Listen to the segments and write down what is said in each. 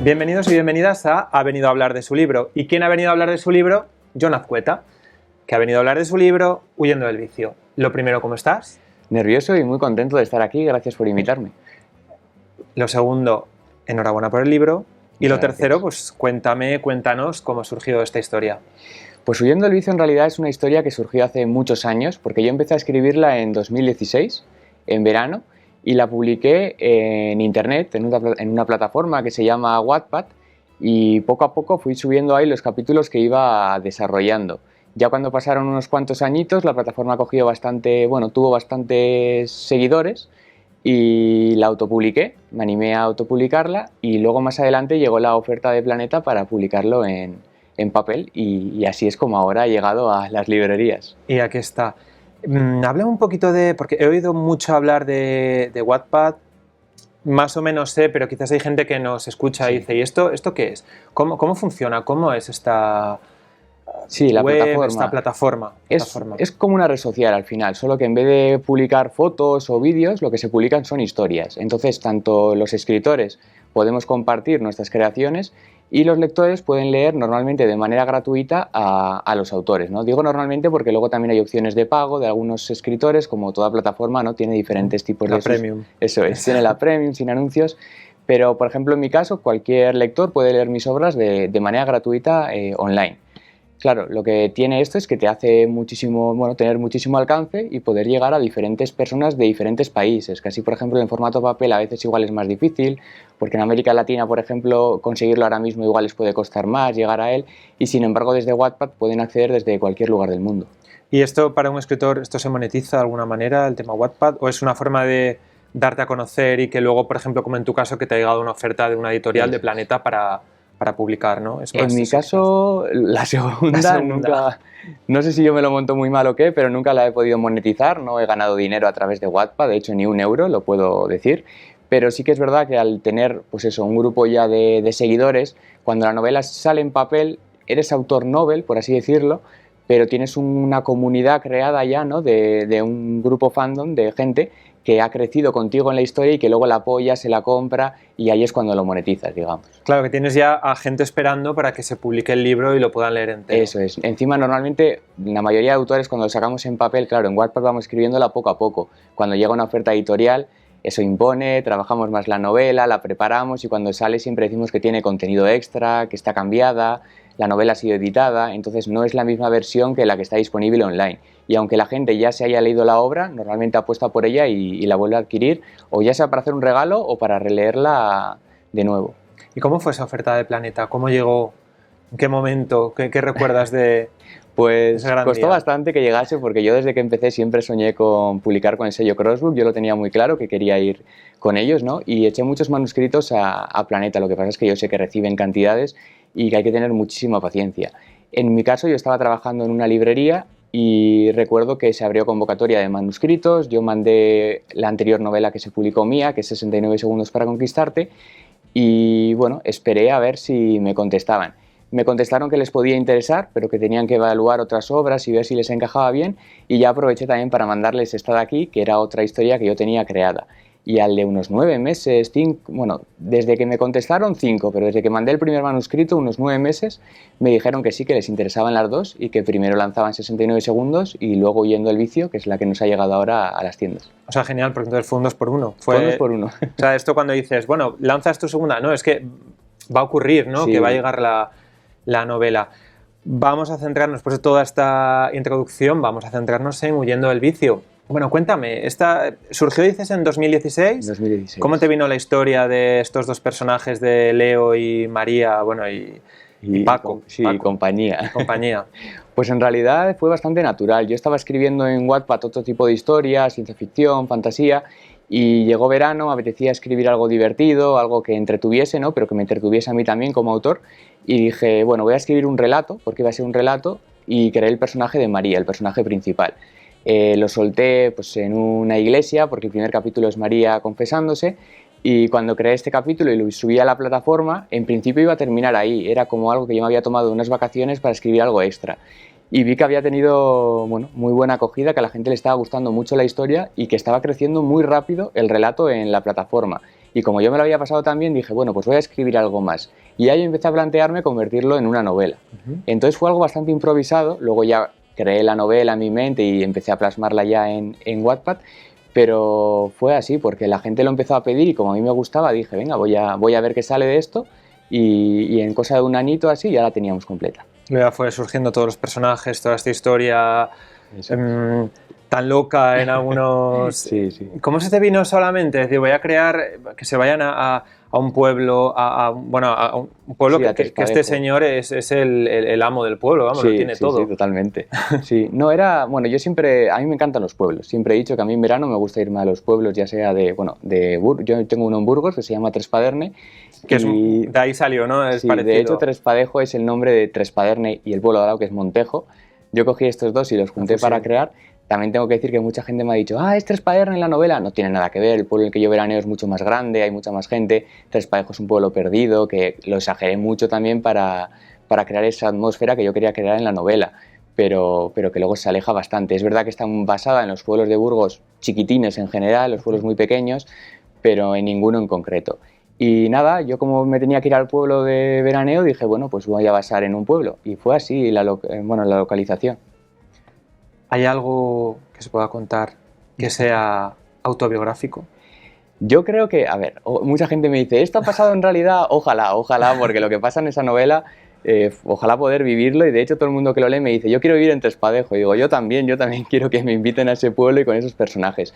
Bienvenidos y bienvenidas a Ha venido a hablar de su libro. ¿Y quién ha venido a hablar de su libro? Jon Azcueta, que ha venido a hablar de su libro Huyendo del vicio. Lo primero, ¿cómo estás? Nervioso y muy contento de estar aquí, gracias por invitarme. Lo segundo, enhorabuena por el libro. Y Muchas lo tercero, gracias. pues cuéntanos cómo ha surgido esta historia. Pues Huyendo del vicio en realidad es una historia que surgió hace muchos años, porque yo empecé a escribirla en 2016, en verano, y la publiqué en internet, en una plataforma que se llama Wattpad, y poco a poco fui subiendo ahí los capítulos que iba desarrollando. Ya cuando pasaron unos cuantos añitos, la plataforma tuvo bastantes seguidores y la autopubliqué, me animé a autopublicarla y luego más adelante llegó la oferta de Planeta para publicarlo en papel y así es como ahora ha llegado a las librerías. Y aquí está. Habla un poquito porque he oído mucho hablar de Wattpad, más o menos sé, pero quizás hay gente que nos escucha y dice, ¿y esto qué es? ¿Cómo funciona? ¿Cómo es esta La web, plataforma. esta plataforma? Es como una red social al final, solo que en vez de publicar fotos o vídeos, lo que se publican son historias. Entonces, tanto los escritores podemos compartir nuestras creaciones y los lectores pueden leer normalmente de manera gratuita a los autores, ¿no? Digo normalmente porque luego también hay opciones de pago de algunos escritores, como toda plataforma, ¿no? Tiene diferentes tipos La premium. Eso es, tiene la premium sin anuncios. Pero, por ejemplo, en mi caso, cualquier lector puede leer mis obras de manera gratuita online. Claro, lo que tiene esto es que te hace tener muchísimo alcance y poder llegar a diferentes personas de diferentes países, que así, por ejemplo, en formato papel a veces igual es más difícil, porque en América Latina, por ejemplo, conseguirlo ahora mismo igual les puede costar más llegar a él, y sin embargo desde Wattpad pueden acceder desde cualquier lugar del mundo. ¿Y esto para un escritor, esto se monetiza de alguna manera, el tema Wattpad, o es una forma de darte a conocer y que luego, por ejemplo, como en tu caso, que te ha llegado una oferta de una editorial de Planeta para publicar, ¿no? En mi caso, la segunda nunca, no sé si yo me lo monto muy mal o qué, pero nunca la he podido monetizar, no he ganado dinero a través de Wattpad, de hecho ni un euro, lo puedo decir, pero sí que es verdad que al tener un grupo ya de seguidores, cuando la novela sale en papel, eres autor novel, por así decirlo, pero tienes una comunidad creada ya, ¿no? de un grupo fandom de gente que ha crecido contigo en la historia y que luego la apoya, se la compra y ahí es cuando lo monetizas, digamos. Claro, que tienes ya a gente esperando para que se publique el libro y lo puedan leer entero. Eso es. Encima, normalmente, la mayoría de autores cuando lo sacamos en papel, claro, en Wattpad vamos escribiéndola poco a poco. Cuando llega una oferta editorial, eso impone, trabajamos más la novela, la preparamos y cuando sale siempre decimos que tiene contenido extra, que está cambiada, la novela ha sido editada, entonces no es la misma versión que la que está disponible online. Y aunque la gente ya se haya leído la obra, normalmente apuesta por ella y la vuelve a adquirir, o ya sea para hacer un regalo o para releerla de nuevo. ¿Y cómo fue esa oferta de Planeta? ¿Cómo llegó? ¿En qué momento? ¿Qué recuerdas de Pues ese gran costó día? bastante que llegase porque yo desde que empecé siempre soñé con publicar con el sello Crossbook, yo lo tenía muy claro que quería ir con ellos, ¿no? Y eché muchos manuscritos a Planeta, lo que pasa es que yo sé que reciben cantidades y que hay que tener muchísima paciencia. En mi caso yo estaba trabajando en una librería y recuerdo que se abrió convocatoria de manuscritos, yo mandé la anterior novela que se publicó mía, que es 69 segundos para conquistarte, y bueno, esperé a ver si me contestaban. Me contestaron que les podía interesar, pero que tenían que evaluar otras obras y ver si les encajaba bien, y ya aproveché también para mandarles esta de aquí, que era otra historia que yo tenía creada. Y al de unos 9 meses, desde que me contestaron 5, pero desde que mandé el primer manuscrito, unos 9 meses, me dijeron que sí, que les interesaban las dos y que primero lanzaban 69 segundos y luego Huyendo del vicio, que es la que nos ha llegado ahora a las tiendas. O sea, genial, porque entonces fue un 2 por 1. Fue un 2 por 1. O sea, esto cuando dices, bueno, lanzas tu segunda, no, es que va a ocurrir, ¿no? Sí. Que va a llegar la novela. Vamos a centrarnos, después de toda esta introducción, vamos a centrarnos en Huyendo del vicio. Bueno, cuéntame, esta surgió, dices, en 2016. 2016. ¿Cómo te vino la historia de estos dos personajes de Leo y María, bueno, y Paco? Sí, Paco. compañía. Compañía. Pues en realidad fue bastante natural. Yo estaba escribiendo en Wattpad otro tipo de historias, ciencia ficción, fantasía, y llegó verano, me apetecía escribir algo divertido, algo que entretuviese, ¿no? Pero que me entretuviese a mí también como autor, y dije, bueno, voy a escribir un relato, porque iba a ser un relato, y creé el personaje de María, el personaje principal. Lo solté pues, en una iglesia, porque el primer capítulo es María confesándose, y cuando creé este capítulo y lo subí a la plataforma, en principio iba a terminar ahí, era como algo que yo me había tomado unas vacaciones para escribir algo extra. Y vi que había tenido muy buena acogida, que a la gente le estaba gustando mucho la historia y que estaba creciendo muy rápido el relato en la plataforma. Y como yo me lo había pasado tan bien, dije, bueno, pues voy a escribir algo más. Y ahí empecé a plantearme convertirlo en una novela. Entonces fue algo bastante improvisado, luego ya creé la novela en mi mente y empecé a plasmarla ya en Wattpad, pero fue así, porque la gente lo empezó a pedir y como a mí me gustaba, dije, venga, voy a ver qué sale de esto, y en cosa de un añito así ya la teníamos completa. Luego fue surgiendo todos los personajes, toda esta historia tan loca en algunos... Sí, sí. ¿Cómo se te vino solamente? Es decir, voy a crear que se vayan a un pueblo, bueno, a un pueblo Sí, que este señor es el amo del pueblo, vamos, sí, lo tiene todo. Sí, totalmente. Sí, no era, bueno, a mí me encantan los pueblos. Siempre he dicho que a mí en verano me gusta irme a los pueblos, ya sea yo tengo uno en Burgos que se llama Trespaderne. De ahí salió, ¿no? Es sí, parecido. De hecho, Trespadejo es el nombre de Trespaderne y el pueblo de al lado que es Montejo. Yo cogí estos dos y los junté para crear. También tengo que decir que mucha gente me ha dicho, es Trespaderne en la novela. No tiene nada que ver, el pueblo en el que yo veraneo es mucho más grande, hay mucha más gente. Trespadejo es un pueblo perdido, que lo exageré mucho también para crear esa atmósfera que yo quería crear en la novela, pero que luego se aleja bastante. Es verdad que está basada en los pueblos de Burgos chiquitines en general, los pueblos muy pequeños, pero en ninguno en concreto. Y nada, yo como me tenía que ir al pueblo de veraneo, dije, bueno, pues voy a basar en un pueblo. Y fue así la localización. ¿Hay algo que se pueda contar que sea autobiográfico? Yo creo que, a ver, mucha gente me dice, ¿esto ha pasado en realidad? Ojalá, porque lo que pasa en esa novela, ojalá poder vivirlo, y de hecho todo el mundo que lo lee me dice, yo quiero vivir en Trespadejo, y digo, yo también quiero que me inviten a ese pueblo y con esos personajes.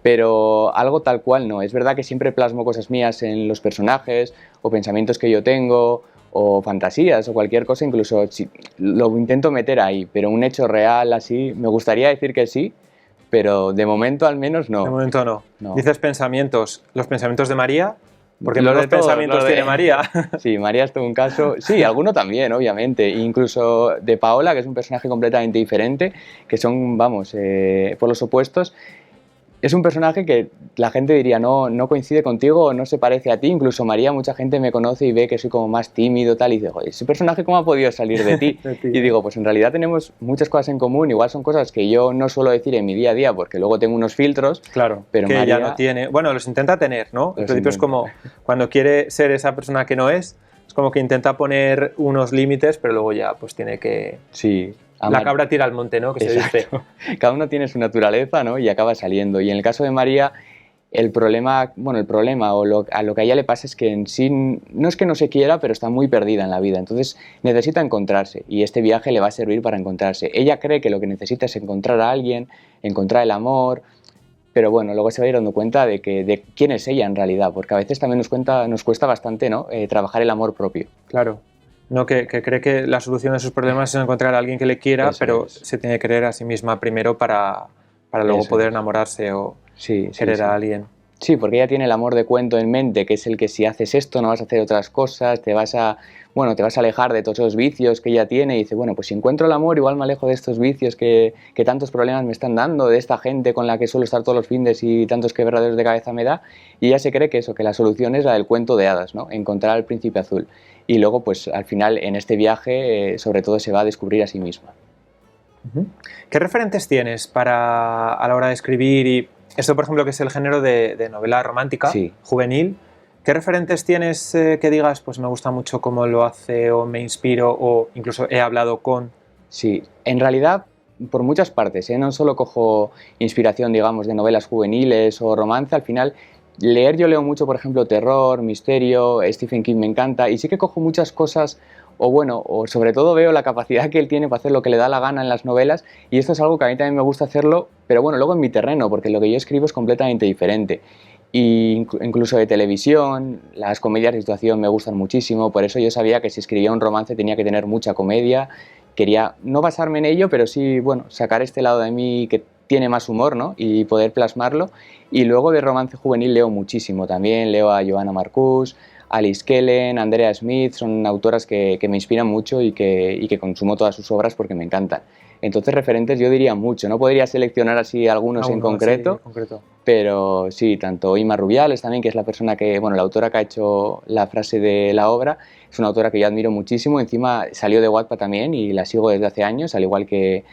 Pero algo tal cual no. Es verdad que siempre plasmo cosas mías en los personajes, o pensamientos que yo tengo, o fantasías, o cualquier cosa, incluso lo intento meter ahí, pero un hecho real así, me gustaría decir que sí, pero de momento al menos no. De momento no. Dices pensamientos, los pensamientos de María, porque los pensamientos tiene María. Sí, María es todo un caso. Sí, alguno también, obviamente. Incluso de Paola, que es un personaje completamente diferente, que son, vamos, por los opuestos. Es un personaje que la gente diría no coincide contigo, no se parece a ti. Incluso María, mucha gente me conoce y ve que soy como más tímido tal, y dice, joder, ese personaje ¿cómo ha podido salir de ti? Y digo, pues en realidad tenemos muchas cosas en común, igual son cosas que yo no suelo decir en mi día a día porque luego tengo unos filtros. Claro, pero que María, ella no tiene. Bueno, los intenta tener, ¿no? Al principio es como cuando quiere ser esa persona que no es como que intenta poner unos límites, pero luego ya pues tiene que... Sí. La cabra tira al monte, ¿no? Que se dice. Cada uno tiene su naturaleza, ¿no? Y acaba saliendo. Y en el caso de María, el problema o a lo que a ella le pasa es que en sí no es que no se quiera, pero está muy perdida en la vida. Entonces necesita encontrarse y este viaje le va a servir para encontrarse. Ella cree que lo que necesita es encontrar a alguien, encontrar el amor, pero bueno, luego se va a ir dando cuenta de quién es ella en realidad, porque a veces también nos cuesta bastante, ¿no? Trabajar el amor propio. Claro. No, que cree que la solución de sus problemas es encontrar a alguien que le quiera, pero se tiene que querer a sí misma primero para luego poder enamorarse o querer a alguien. Sí, porque ella tiene el amor de cuento en mente, que es el que si haces esto no vas a hacer otras cosas, te vas a alejar de todos esos vicios que ella tiene, y dice, bueno, pues si encuentro el amor igual me alejo de estos vicios que tantos problemas me están dando, de esta gente con la que suelo estar todos los fines y tantos quebraderos de cabeza me da, y ella se cree que la solución es la del cuento de hadas, ¿no? Encontrar al príncipe azul. Y luego, pues al final, en este viaje, sobre todo se va a descubrir a sí misma. ¿Qué referentes tienes a la hora de escribir? Y esto, por ejemplo, que es el género de novela romántica, juvenil. ¿Qué referentes tienes que digas, pues me gusta mucho cómo lo hace, o me inspiro, o incluso he hablado con? Sí, en realidad, por muchas partes, no solo cojo inspiración, digamos, de novelas juveniles o romance. Al final, yo leo mucho, por ejemplo, terror, misterio, Stephen King me encanta, y sí que cojo muchas cosas, o sobre todo veo la capacidad que él tiene para hacer lo que le da la gana en las novelas, y esto es algo que a mí también me gusta hacerlo, pero bueno, luego en mi terreno, porque lo que yo escribo es completamente diferente. Y incluso de televisión, las comedias de situación me gustan muchísimo, por eso yo sabía que si escribía un romance tenía que tener mucha comedia. Quería no basarme en ello, pero sí, bueno, sacar este lado de mí que tiene más humor, ¿no? Y poder plasmarlo. Y luego de romance juvenil leo muchísimo también, leo a Johanna Marcus, Alice Kellen, Andrea Smith, son autoras que me inspiran mucho y que consumo todas sus obras porque me encantan. Entonces, referentes yo diría mucho, no podría seleccionar así algunos en concreto, pero sí, tanto Ima Rubiales también, que es la persona la autora que ha hecho la frase de la obra, es una autora que yo admiro muchísimo, encima salió de Wattpad también y la sigo desde hace años, al igual que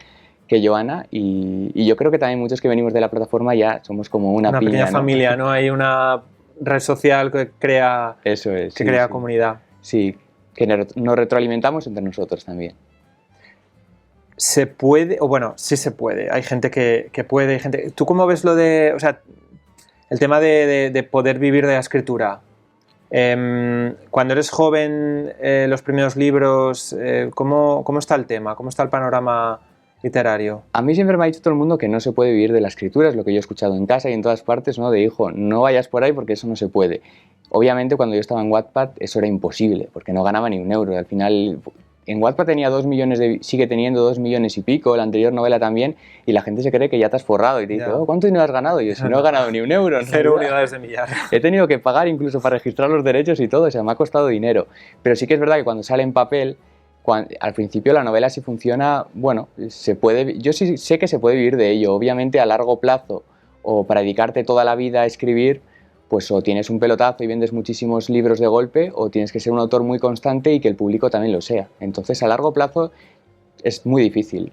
Johanna, y yo creo que también muchos que venimos de la plataforma ya somos como una piña, pequeña ¿no? familia, ¿no? Hay una red social que crea, Eso es, que sí, crea sí. comunidad. Sí, que nos retroalimentamos entre nosotros también. Se puede, o bueno, sí se puede. Hay gente que puede, hay gente... ¿Tú cómo ves lo de, o sea, el tema de poder vivir de la escritura? Cuando eres joven, los primeros libros, ¿cómo está el tema? ¿Cómo está el panorama literario? A mí siempre me ha dicho todo el mundo que no se puede vivir de la escritura, es lo que yo he escuchado en casa y en todas partes, ¿no? De hijo, no vayas por ahí porque eso no se puede. Obviamente cuando yo estaba en Wattpad eso era imposible, porque no ganaba ni un euro. Al final en Wattpad tenía 2 millones, sigue teniendo 2 millones y pico, la anterior novela también, y la gente se cree que ya te has forrado y te dice, Ya. oh, ¿cuánto dinero has ganado? Y yo, si no he ganado ni un euro. En 0 realidad. unidades de millar. He tenido que pagar incluso para registrar los derechos y todo, o sea, me ha costado dinero. Pero sí que es verdad que cuando sale en papel, al principio la novela sí funciona, bueno, se puede, yo sí sé que se puede vivir de ello. Obviamente a largo plazo o para dedicarte toda la vida a escribir, pues o tienes un pelotazo y vendes muchísimos libros de golpe o tienes que ser un autor muy constante y que el público también lo sea. Entonces a largo plazo es muy difícil,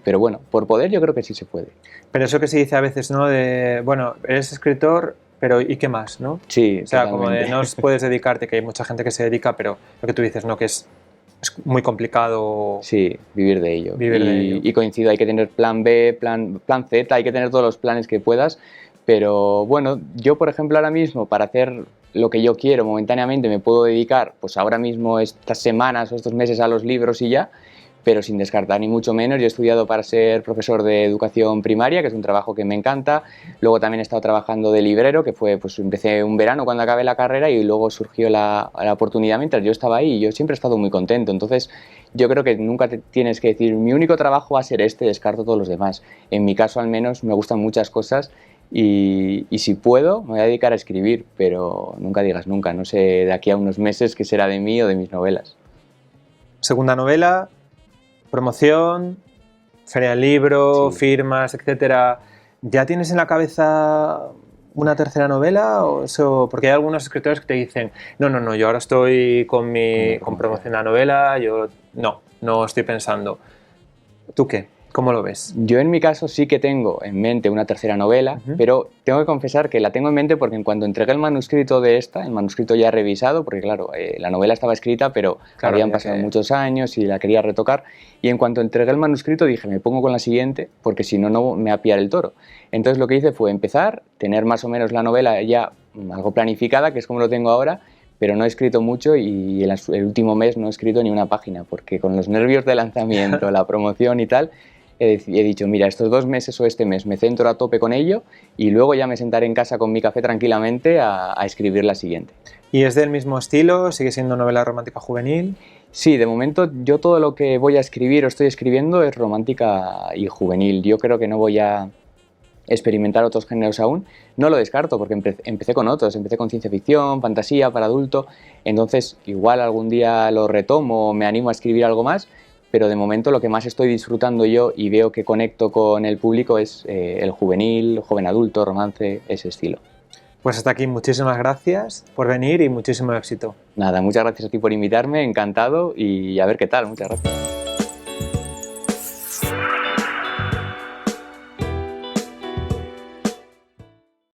pero bueno, por poder yo creo que sí se puede. Pero eso que se dice a veces, ¿no? De, bueno, eres escritor, pero ¿y qué más, no? Sí, O sea, totalmente. como de no puedes dedicarte, que hay mucha gente que se dedica, pero lo que tú dices, ¿no? Que es muy complicado. Sí, vivir de ello. Vivir de ello. Y coincido, hay que tener plan B, plan Z, hay que tener todos los planes que puedas. Pero bueno, yo por ejemplo ahora mismo para hacer lo que yo quiero momentáneamente me puedo dedicar pues ahora mismo estas semanas o estos meses a los libros y ya, pero sin descartar ni mucho menos. Yo he estudiado para ser profesor de educación primaria, que es un trabajo que me encanta. Luego también he estado trabajando de librero, que fue, pues empecé un verano cuando acabé la carrera y luego surgió la oportunidad mientras yo estaba ahí y yo siempre he estado muy contento. Entonces yo creo que nunca te tienes que decir, mi único trabajo va a ser este, descarto todos los demás. En mi caso al menos me gustan muchas cosas y si puedo me voy a dedicar a escribir, pero nunca digas nunca, no sé de aquí a unos meses qué será de mí o de mis novelas. Segunda novela, promoción, feria del libro, Sí. firmas, etcétera. ¿Ya tienes en la cabeza una tercera novela? ¿O eso? Porque hay algunos escritores que te dicen, no, yo ahora estoy con promoción de la novela, yo no estoy pensando. ¿Tú qué? ¿Cómo lo ves? Yo en mi caso sí que tengo en mente una tercera novela, pero tengo que confesar que la tengo en mente porque en cuanto entregué el manuscrito de esta, el manuscrito ya revisado, porque claro, la novela estaba escrita, pero Claro, habían pasado muchos años y la quería retocar, y en cuanto entregué el manuscrito dije, me pongo con la siguiente, porque si no, no me va a pillar el toro. Entonces lo que hice fue empezar, tener más o menos la novela ya algo planificada, que es como lo tengo ahora, pero no he escrito mucho y el último mes no he escrito ni una página, porque con los nervios de lanzamiento, la promoción y tal, he dicho, mira, estos 2 meses o este mes me centro a tope con ello y luego ya me sentaré en casa con mi café tranquilamente a escribir la siguiente. ¿Y es del mismo estilo? ¿Sigue siendo novela romántica juvenil? Sí, de momento yo todo lo que voy a escribir o estoy escribiendo es romántica y juvenil. Yo creo que no voy a experimentar otros géneros aún. No lo descarto porque empecé con otros, empecé con ciencia ficción, fantasía para adulto, entonces igual algún día lo retomo o me animo a escribir algo más, pero de momento lo que más estoy disfrutando yo y veo que conecto con el público es el juvenil, joven adulto, romance, ese estilo. Pues hasta aquí, muchísimas gracias por venir y muchísimo éxito. Nada, muchas gracias a ti por invitarme, encantado y a ver qué tal, muchas gracias.